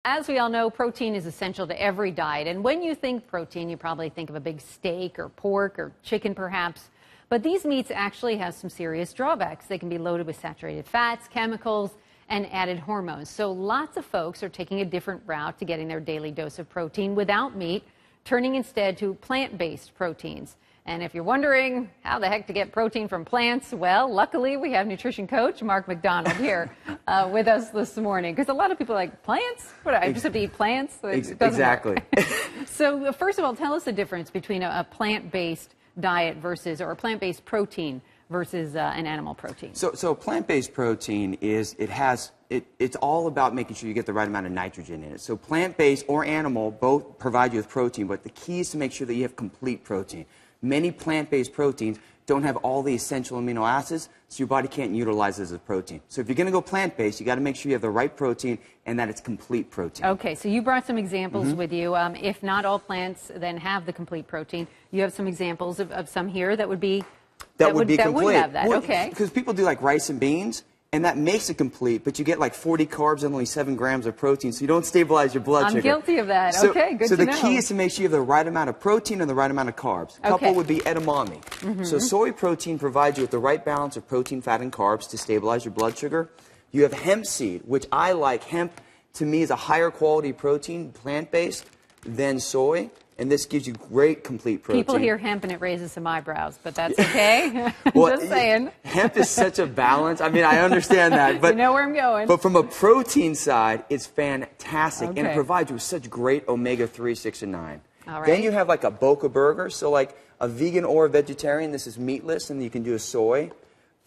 as we all know, protein is essential to every diet. And when you think protein, you probably think of a big steak or pork or chicken perhaps. But these meats actually have some serious drawbacks. They can be loaded with saturated fats, chemicals, and added hormones. So lots of folks are taking a different route to getting their daily dose of protein without meat, turning instead to plant-based proteins. And if you're wondering how the heck to get protein from plants, well, luckily we have nutrition coach Mark Macdonald here with us this morning. Because a lot of people are like, plants? What, I just have to eat plants? Exactly. So first of all, tell us the difference between a plant-based diet versus, or a plant-based protein versus an animal protein. So plant-based protein is, it's all about making sure you get the right amount of nitrogen in it. So plant-based or animal both provide you with protein, but the key is to make sure that you have complete protein. Many plant-based proteins don't have all the essential amino acids, so your body can't utilize it as a protein. So if you're going to go plant-based, you got to make sure you have the right protein and that it's complete protein. Okay, so you brought some examples with you. If not all plants then have the complete protein, you have some examples of some here that would be that would have that. Well, okay. Because people do like rice and beans, and that makes it complete, but you get like 40 carbs and only 7 grams of protein, so you don't stabilize your blood sugar. I'm guilty of that. So, okay, good to know. So the key is to make sure you have the right amount of protein and the right amount of carbs. A couple would be edamame. So soy protein provides you with the right balance of protein, fat, and carbs to stabilize your blood sugar. You have hemp seed, which I like. Hemp, to me, is a higher quality protein, plant-based, than soy. And this gives you great complete protein. People hear hemp and it raises some eyebrows, but that's okay. Well, just saying. Hemp is such a balance. I mean, I understand that. But, you know where I'm going. But from a protein side, it's fantastic. Okay. And it provides you with such great omega-3, 6, and 9. All right. Then you have like a Boca burger. So like a vegan or a vegetarian, this is meatless, and you can do a soy.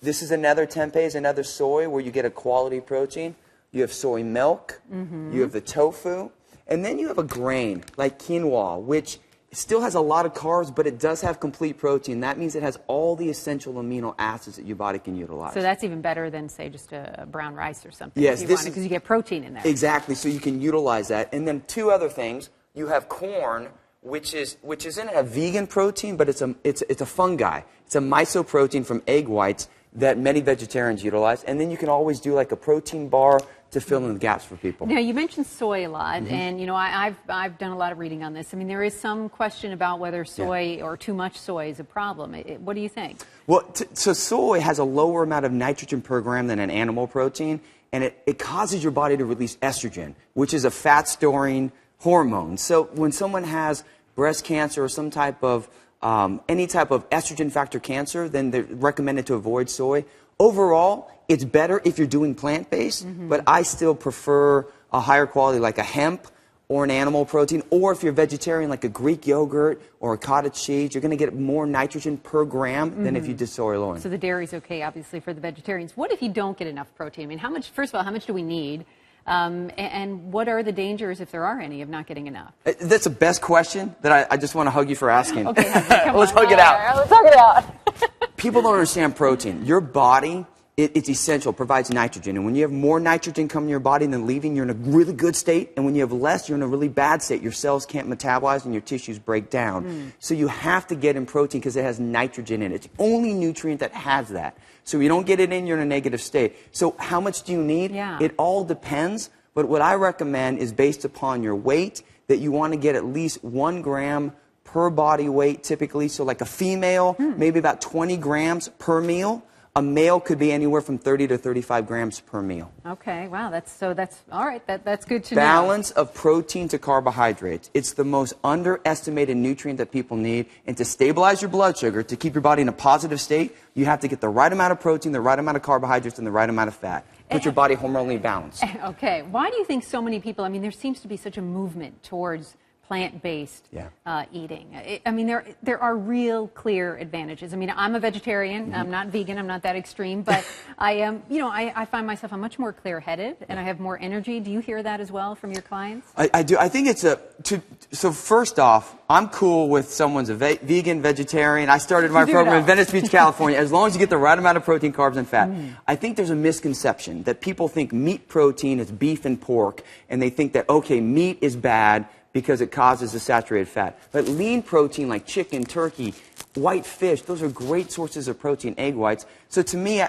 This is another tempeh, is another soy where you get a quality protein. You have soy milk. You have the tofu. And then you have a grain, like quinoa, which still has a lot of carbs, but it does have complete protein. That means it has all the essential amino acids that your body can utilize. So that's even better than, say, just a brown rice or something. Yes, because you get protein in there. Exactly, so you can utilize that. And then two other things. You have corn, which isn't a vegan protein, but it's a fungi. It's a mysoprotein from egg whites that many vegetarians utilize. And then you can always do like a protein bar to fill in the gaps for people. Now, you mentioned soy a lot, and you know I've done a lot of reading on this. I mean, there is some question about whether soy or too much soy is a problem. What do you think? Well, so soy has a lower amount of nitrogen per gram than an animal protein, and it causes your body to release estrogen, which is a fat-storing hormone. So when someone has breast cancer or some type of any type of estrogen factor cancer, then they're recommended to avoid soy. Overall, it's better if you're doing plant-based, but I still prefer a higher quality like a hemp or an animal protein, or if you're vegetarian like a Greek yogurt or a cottage cheese, you're going to get more nitrogen per gram than if you did soy alone. So the dairy's okay, obviously, for the vegetarians. What if you don't get enough protein? I mean, how much, first of all, how much do we need? And what are the dangers, if there are any, of not getting enough? That's the best question that I just want to hug you for asking. Okay, let's hug it out. Right, let's hug it out. People don't understand protein. Your body, it's essential, provides nitrogen. And when you have more nitrogen coming to your body than leaving, you're in a really good state. And when you have less, you're in a really bad state. Your cells can't metabolize and your tissues break down. So you have to get in protein because it has nitrogen in it. It's the only nutrient that has that. So if you don't get it in, you're in a negative state. So how much do you need? Yeah. It all depends. But what I recommend is based upon your weight, that you want to get at least 1 gram per body weight typically. So like a female, maybe about 20 grams per meal. A male could be anywhere from 30 to 35 grams per meal. Okay, wow, that's all right, that's good to know. Balance of protein to carbohydrates. It's the most underestimated nutrient that people need. And to stabilize your blood sugar, to keep your body in a positive state, you have to get the right amount of protein, the right amount of carbohydrates, and the right amount of fat. Put your body hormonally balanced. Okay, why do you think so many people, I mean, there seems to be such a movement towards plant-based eating. I mean, there are real clear advantages. I mean, I'm a vegetarian. I'm not vegan. I'm not that extreme, but I am. You know, I find myself I'm much more clear-headed and I have more energy. Do you hear that as well from your clients? I do. I think it's so first off, I'm cool with someone's a vegan, vegetarian. I started my program in Venice Beach, California, as long as you get the right amount of protein, carbs, and fat. I think there's a misconception that people think meat protein is beef and pork, and they think that, okay, meat is bad because it causes the saturated fat. But lean protein like chicken, turkey, white fish, those are great sources of protein, egg whites. So to me,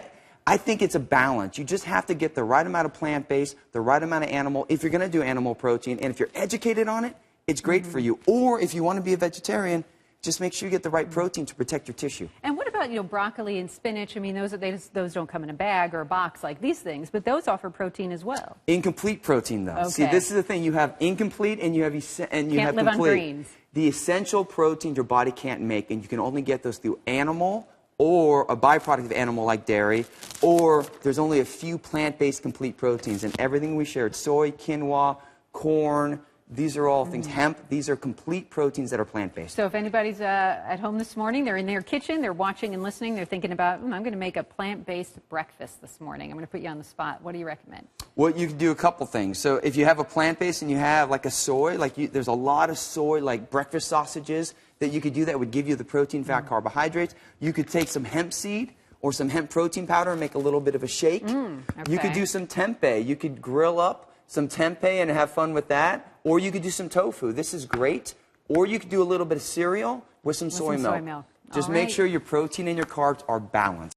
I think it's a balance. You just have to get the right amount of plant-based, the right amount of animal, if you're going to do animal protein. And if you're educated on it, it's great for you. Or if you want to be a vegetarian, just make sure you get the right protein to protect your tissue. And what about, broccoli and spinach? I mean, those don't come in a bag or a box like these things, but those offer protein as well. Incomplete protein, though. Okay. See, this is the thing. You have incomplete and you have Can't live complete. on greens. The essential proteins your body can't make, and you can only get those through animal or a byproduct of animal like dairy, or there's only a few plant-based complete proteins. And everything we shared, soy, quinoa, corn, these are all things. Hemp, these are complete proteins that are plant-based. So if anybody's at home this morning, they're in their kitchen, they're watching and listening, they're thinking about, I'm going to make a plant-based breakfast this morning. I'm going to put you on the spot. What do you recommend? Well, you can do a couple things. So if you have a plant-based and you have like a soy, there's a lot of soy, like breakfast sausages, that you could do that would give you the protein, fat, carbohydrates. You could take some hemp seed or some hemp protein powder and make a little bit of a shake. Okay. You could do some tempeh. You could grill up some tempeh and have fun with that. Or you could do some tofu. This is great. Or you could do a little bit of cereal with some soy milk. Just make sure your protein and your carbs are balanced.